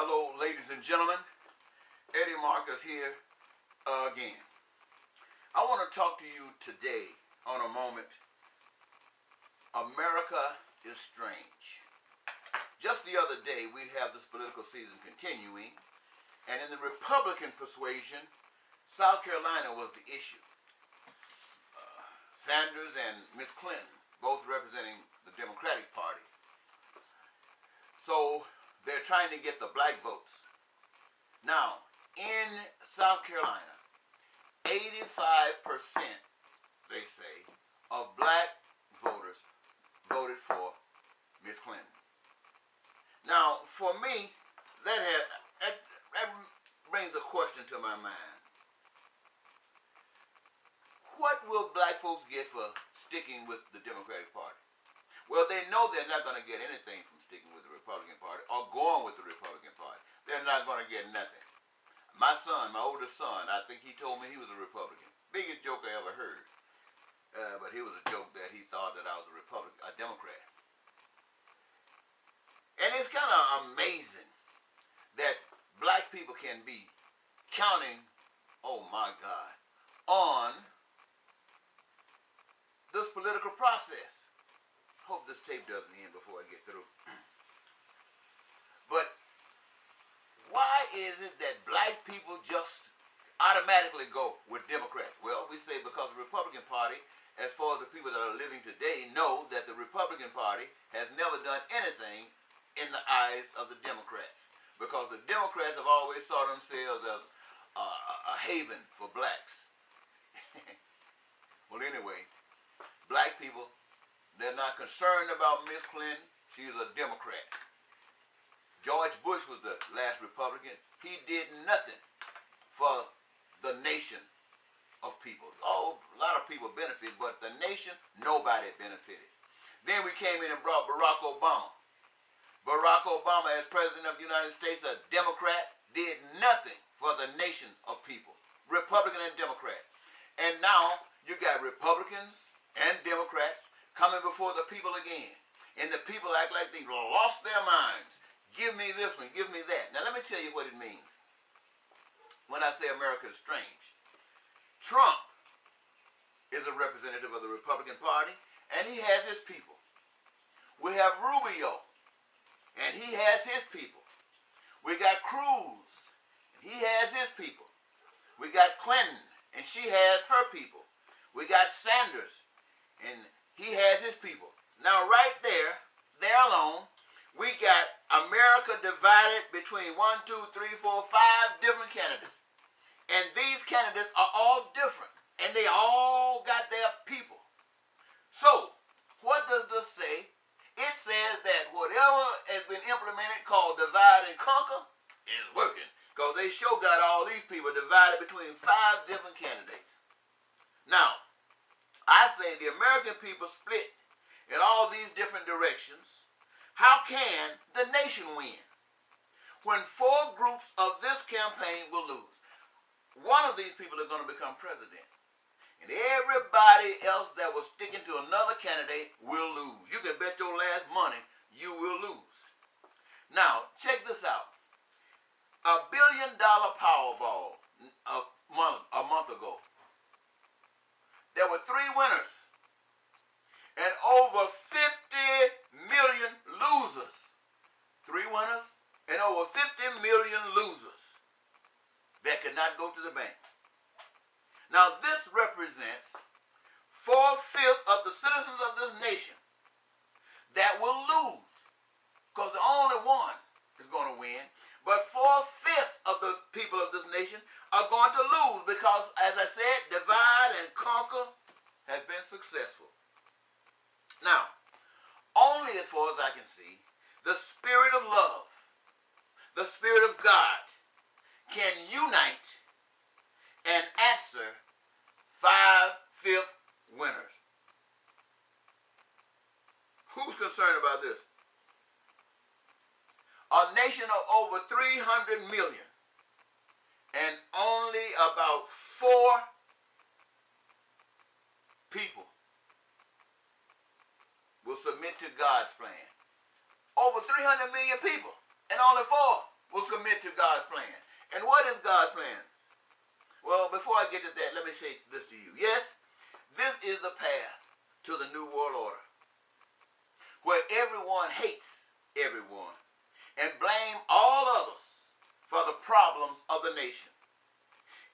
Hello, ladies and gentlemen. Eddie Marcus here again. I want to talk to you today on a moment. America is strange. Just the other day, we have this political season continuing, and in the Republican persuasion, South Carolina was the issue. Sanders and Miss Clinton, both representing the Democratic Party. So they're trying to get the black votes. Now, in South Carolina, 85%, they say, of black voters voted for Miss Clinton. Now, for me, that brings a question to my mind. What will black folks get for sticking with the Democratic Party? Well, they know they're not going to get anything from sticking with the Republican Party or going with the Republican Party. They're not going to get nothing. My son, my oldest son, I think he told me he was a Republican. Biggest joke I ever heard. But it was a joke that he thought that I was a Democrat. And it's kind of amazing that black people can be counting, oh my God, on this political process. Hope this tape doesn't end before I get through. But why is it that black people just automatically go with Democrats? Well, we say because the Republican Party, as far as the people that are living today, know that the Republican Party has never done anything in the eyes of the Democrats. Because the Democrats have always saw themselves as a haven for blacks. Well, anyway, black people, they're not concerned about Miss Clinton. She's a Democrat. George Bush was the last Republican. He did nothing for the nation of people. Oh, a lot of people benefited, but the nation, nobody benefited. Then we came in and brought Barack Obama. Barack Obama, as President of the United States, a Democrat, did nothing for the nation of people. Republican and Democrat. And now you got Republicans and Democrats coming before the people again. And the people act like they've lost their minds. Give me this one, give me that. Now let me tell you what it means when I say America is strange. Trump is a representative of the Republican Party, and he has his people. We have Rubio, and he has his people. We got Cruz, and he has his people. We got Clinton, and she has her people. We got Sanders, and he has his people. Now right there alone, we got America divided between 1, 2, 3, 4, 5 different candidates. And these candidates are all different. And they all got their people. So, what does this say? It says that whatever has been implemented called divide and conquer is working. Because they sure got all these people divided between 5 different candidates. Now, I say the American people split in all these different directions. How can the nation win when 4 groups of this campaign will lose? One of these people are going to become president. And everybody else that was sticking to another candidate will lose. You can bet your last money you will lose. Now, check this out. $1 billion Powerball a month ago. There were 3 winners and over 50 million losers. 3 winners and over 50 million losers that could not go to the bank. Now this represents 4/5 of the citizens of this nation that will lose, because only one is going to win, but 4/5 of the people of this nation are going to lose because, as I said, divide and conquer has been successful. Now, only as far as I can see, the spirit of love, the spirit of God, can unite and answer 5/5 winners. Who's concerned about this? A nation of over 300 million and only about 4 people will submit to God's plan. Over 300 million people and only 4 will commit to God's plan. And what is God's plan? Well, before I get to that, let me say this to you. Yes, this is the path to the New World Order, where everyone hates everyone and blame all others for the problems of the nation,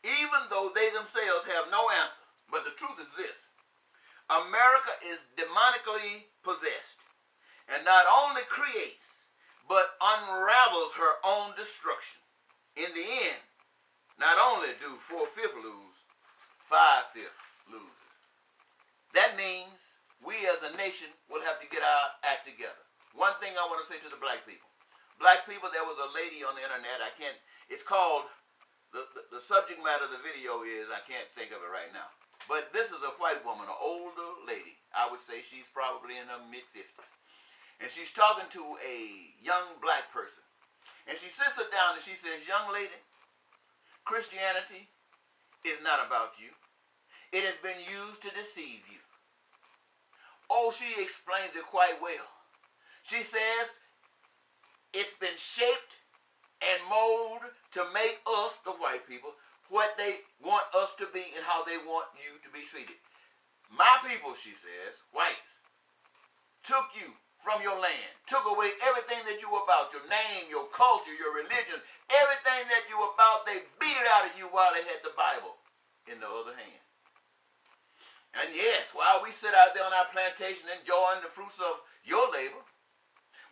even though they themselves have no answer. But the truth is this: America is demonically possessed and not only creates but unravels her own destruction. In the end, not only do 4/5 lose, 5/5 loses. That means we as a nation will have to get our act together. One thing I want to say to the black people. Black people, there was a lady on the internet, it's called, the subject matter of the video is, I can't think of it right now. But this is a white woman, an older lady. I would say she's probably in her mid-50s. And she's talking to a young black person. And she sits her down and she says, "Young lady, Christianity is not about you. It has been used to deceive you." Oh, she explains it quite well. She says, it's been shaped and molded to make us, the white people, what they want us to be and how they want you to be treated. My people, she says, whites, took you from your land, took away everything that you were about, your name, your culture, your religion, everything that you were about. They beat it out of you while they had the Bible in the other hand. And yes, while we sit out there on our plantation enjoying the fruits of your labor,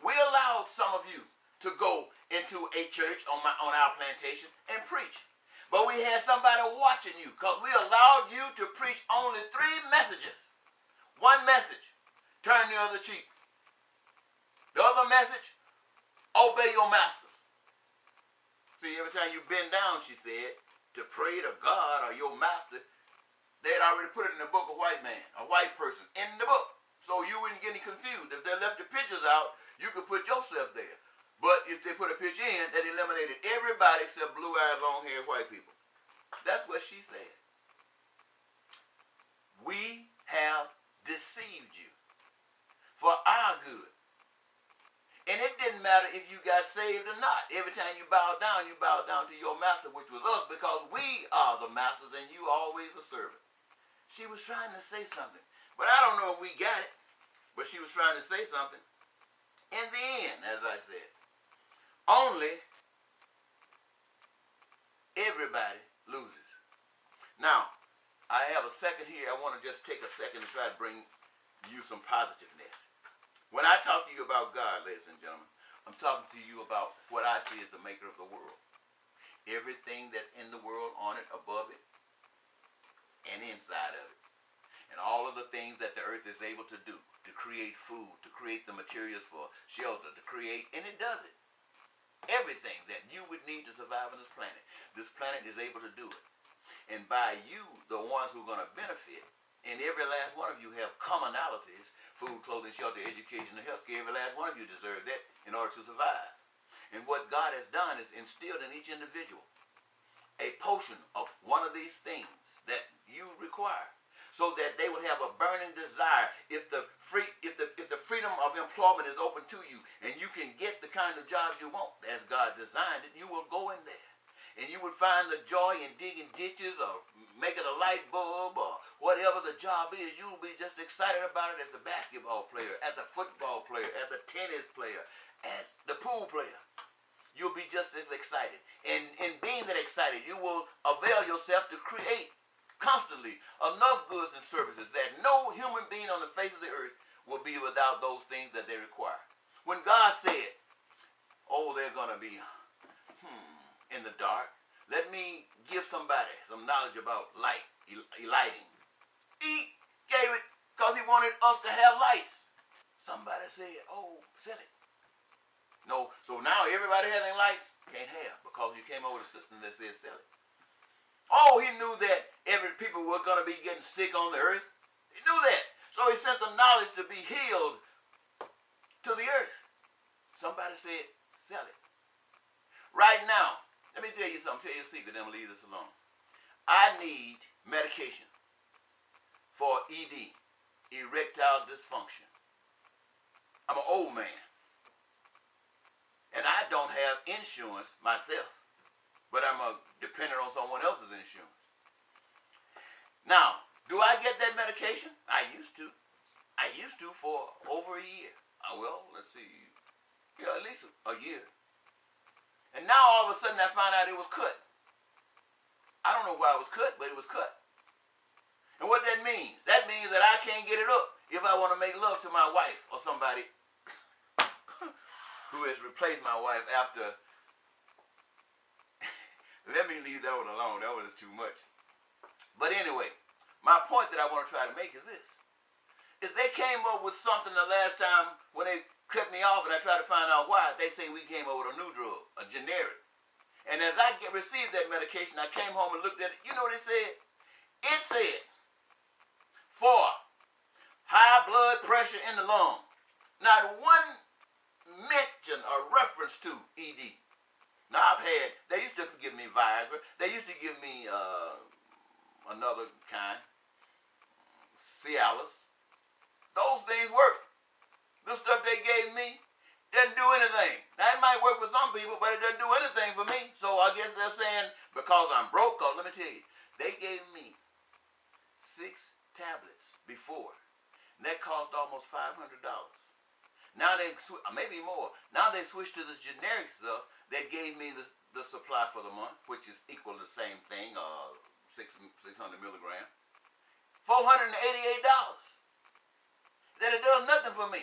we allowed some of you to go into a church on our plantation and preach. But we had somebody watching you because we allowed you to preach only 3 messages. One message, turn the other cheek. The other message, obey your masters. See, every time you bend down, she said, to pray to God or your master, they had already put it in the book of white man, a white person, in the book. So you wouldn't get any confused. If they left the pictures out, you could put yourself there. But if they put a picture in, that eliminated everybody except blue-eyed, long-haired white people. That's what she said. We have deceived you for our good. And it didn't matter if you got saved or not. Every time you bow down to your master, which was us, because we are the masters and you always a servant. She was trying to say something. But I don't know if we got it. But she was trying to say something. In the end, as I said, only everybody loses. Now, I have a second here. I want to just take a second to try to bring you some positiveness. When I talk to you about God, ladies and gentlemen, I'm talking to you about what I see as the maker of the world. Everything that's in the world, on it, above it, and inside of it. And all of the things that the earth is able to do, to create food, to create the materials for shelter, to create, and it does it. Everything that you would need to survive on this planet is able to do it. And by you, the ones who are going to benefit, and every last one of you have commonalities, food, clothing, shelter, education, and healthcare. Every last one of you deserve that in order to survive. And what God has done is instilled in each individual a potion of one of these things that you require, so that they will have a burning desire. If the freedom of employment is open to you, and you can get the kind of jobs you want as God designed it, you will go in there. And you would find the joy in digging ditches or making a light bulb or whatever the job is. You will be just excited about it as the basketball player, as the football player, as the tennis player, as the pool player. You'll be just as excited. And in being that excited, you will avail yourself to create constantly enough goods and services that no human being on the face of the earth will be without those things that they require. When God said, oh, they're going to be in the dark, let me give somebody some knowledge about light, lighting. He gave it because he wanted us to have lights. Somebody said, oh, sell it. No, so now everybody having lights can't have, because you came over the system that says sell it. Oh, he knew that every people were going to be getting sick on the earth. He knew that. So he sent the knowledge to be healed to the earth. Somebody said, sell it. Right now, let me tell you something, tell you a secret, then I'm going to leave this alone. I need medication for ED, erectile dysfunction. I'm an old man. And I don't have insurance myself, but I'm dependent on someone else's insurance. Now, do I get that medication? I used to. I used to for over a year. Well, let's see. Yeah, at least a year. And now all of a sudden I found out it was cut. I don't know why it was cut, but it was cut. And what that means? That means that I can't get it up if I want to make love to my wife or somebody who has replaced my wife after. Let me leave that one alone. That one is too much. But anyway, my point that I want to try to make is this. Is they came up with something the last time when they cut me off and I tried to find out why. They say we came up with a new drug, a generic. And as I received that medication, I came home and looked at it. You know what it said? It said, for high blood pressure in the lung. Not one mention or reference to ED. Now they used to give me Viagra. They used to give me another kind, Cialis. Those things work. The stuff they gave me doesn't do anything. Now, it might work for some people, but it doesn't do anything for me. So I guess they're saying because I'm broke, because let me tell you, they gave me 6 tablets before. And that cost almost $500. Now maybe more. Now they switched to this generic stuff that gave me the supply for the month, which is equal to the same thing, 600 milligrams. $488. That it does nothing for me.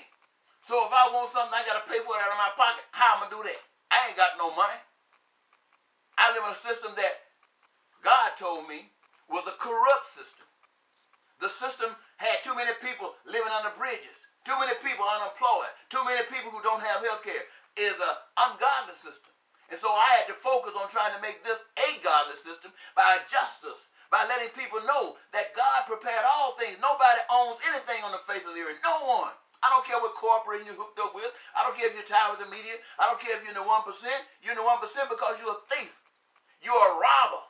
So if I want something, I got to pay for it out of my pocket. How am I going to do that? I ain't got no money. I live in a system that God told me was a corrupt system. The system had too many people living under bridges, too many people unemployed, too many people who don't have health care. It's an ungodly system. And so I had to focus on trying to make this a godly system by justice, by letting people know that God prepared all things. Nobody owns anything on the face of the earth. No one. I don't care what corporation you're hooked up with. I don't care if you're tied with the media. I don't care if you're in the 1%. You're in the 1% because you're a thief. You're a robber.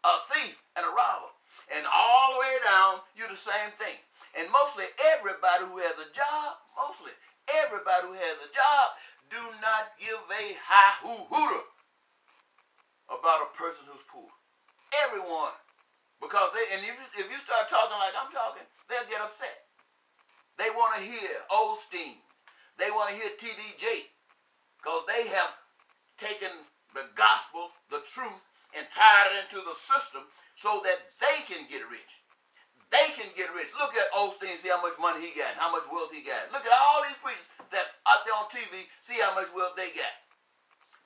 A thief and a robber. And all the way down, you're the same thing. And mostly everybody who has a job, do not give a hooter about a person who's poor. Everyone. Because if you start talking like I'm talking, they'll get upset. They want to hear Osteen. They want to hear T.D. Jakes. Because they have taken the gospel, the truth, and tied it into the system so that they can get rich. They can get rich. Look at Osteen, see how much money he got, how much wealth he got. Look at all these preachers that's out there on TV, see how much wealth they got.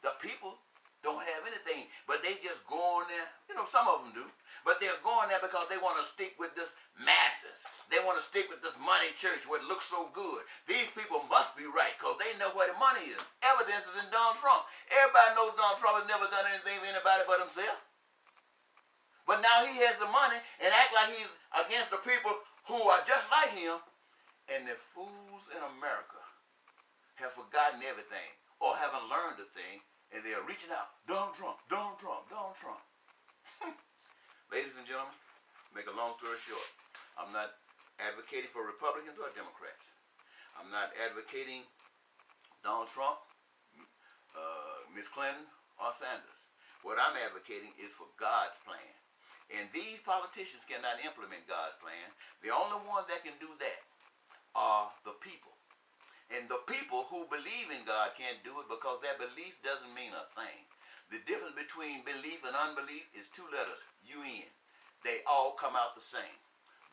The people don't have anything, but they just go on there. You know, some of them do. But they're going there because they want to stick with this masses. They want to stick with this money church where it looks so good. These people must be right because they know where the money is. Evidence is in Donald Trump. Everybody knows Donald Trump has never done anything for anybody but himself. But now he has the money and act like he's against the people who are just like him. And the fools in America have forgotten everything or haven't learned a thing, and they're reaching out. Donald Trump, Donald Trump, Donald Trump. Ladies and gentlemen, make a long story short, I'm not advocating for Republicans or Democrats. I'm not advocating Donald Trump, Ms. Clinton, or Sanders. What I'm advocating is for God's plan. And these politicians cannot implement God's plan. The only ones that can do that are the people. And the people who believe in God can't do it because their belief doesn't mean a thing. The difference between belief and unbelief is 2 letters, UN. They all come out the same.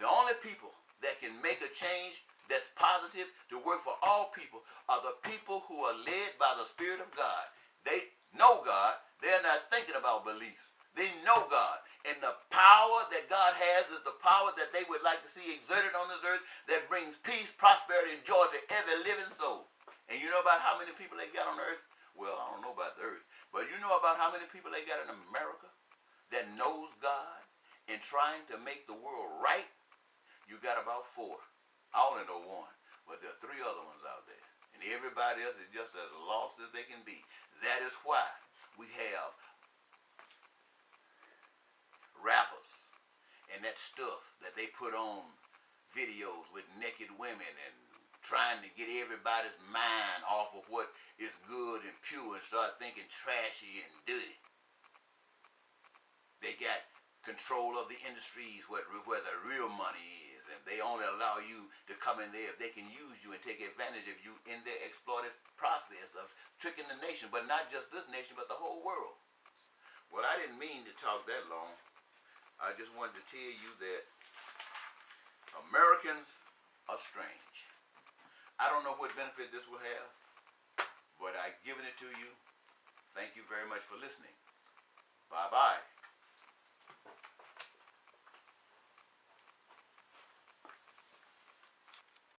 The only people that can make a change that's positive to work for all people are the people who are led by the Spirit of God. They know God. They're not thinking about belief. They know God. And the power that God has is the power that they would like to see exerted on this earth that brings peace, prosperity, and joy to every living soul. And you know about how many people they got on earth? Well, I don't know about the earth. But you know about how many people they got in America that knows God and trying to make the world right? You got about 4. I only know 1. But there are 3 other ones out there. And everybody else is just as lost as they can be. That is why we have rappers and that stuff that they put on videos with naked women and trying to get everybody's mind off of what is good and pure and start thinking trashy and dirty. They got control of the industries where the real money is, and they only allow you to come in there if they can use you and take advantage of you in their exploitive process of tricking the nation, but not just this nation, but the whole world. Well, I didn't mean to talk that long. I just wanted to tell you that Americans are strange. I don't know what benefit this will have, but I've given it to you. Thank you very much for listening. Bye-bye.